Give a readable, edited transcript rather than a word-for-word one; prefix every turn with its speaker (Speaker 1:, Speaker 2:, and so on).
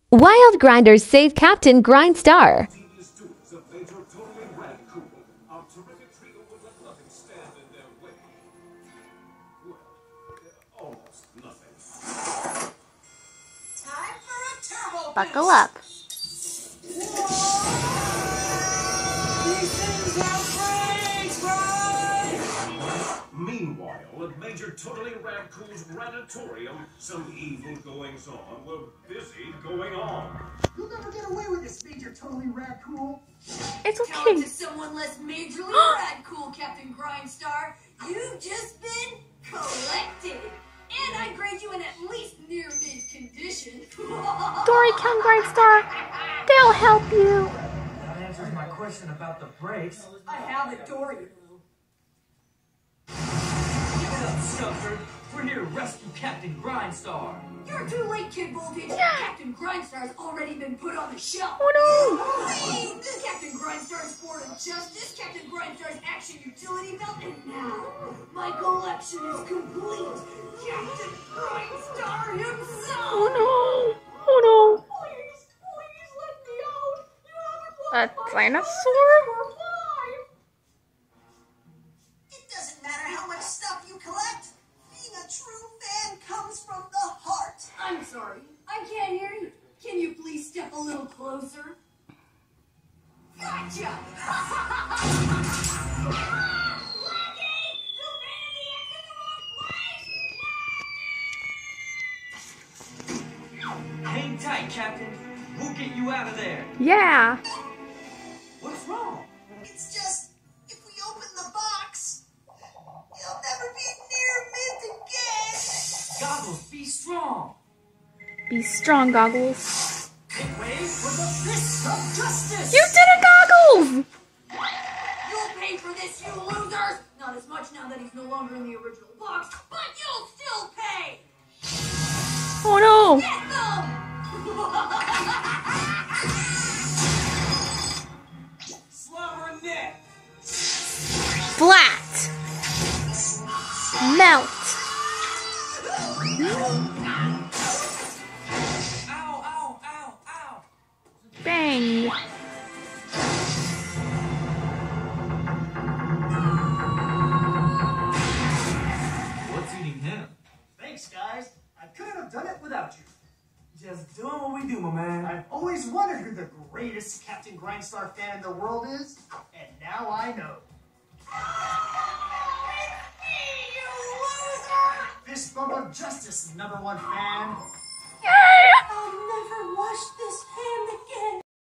Speaker 1: Wild grinders save Captain Grindstar.
Speaker 2: Buckle up.
Speaker 3: Meanwhile, at Major Totally Radcool's Radatorium, some evil goings-on were busy going on.
Speaker 4: You'll never get away with this, Major Totally Radcool.
Speaker 2: It's okay.
Speaker 5: Tell it to someone less majorly radcool, Captain Grindstar. You've just been collected. And I grade you in at least near-mid condition.
Speaker 2: Dory, Count Grindstar. They'll help you.
Speaker 4: That answers my question about the brakes.
Speaker 5: I have it, Dory.
Speaker 4: Give it up, Stumper. We're here to rescue Captain Grindstar.
Speaker 5: You're too late, Kid Voltage. Captain Grindstar's already been put on the shelf.
Speaker 2: Oh
Speaker 5: no! Captain Grindstar's Board of Justice, Captain Grindstar's Action Utility Belt, and now my collection is complete. Captain Grindstar himself!
Speaker 2: Oh no! Oh no!
Speaker 5: Please let me out! You haven't
Speaker 2: A dinosaur?
Speaker 6: It doesn't matter how much stuff you collect. Being a true fan comes from the heart.
Speaker 5: I'm sorry, I can't hear you. Can you please step a little closer? Gotcha!
Speaker 4: Hang tight, Captain. We'll get you out of there.
Speaker 2: Yeah.
Speaker 4: What's wrong?
Speaker 6: It's just, if we open the box, you'll never be near mid again.
Speaker 4: Goggles, be strong.
Speaker 2: Be strong, Goggles.
Speaker 4: Make way for the fist of justice.
Speaker 2: You did it, Goggles!
Speaker 5: You'll pay for this, you losers! Not as much now that he's no longer in the original box, but you'll still pay!
Speaker 2: Oh no!
Speaker 5: Get them!
Speaker 4: Slobber neck.
Speaker 2: Flat. Melt.
Speaker 4: Ow, ow, ow, ow.
Speaker 2: Bang.
Speaker 4: What's eating him?
Speaker 7: Thanks, guys. I couldn't have done it without you. Just doing what we do, my man. I've always wondered who the greatest Captain Grindstar fan in the world is, and now I know. Fist bump of justice, #1 fan.
Speaker 6: I'll never wash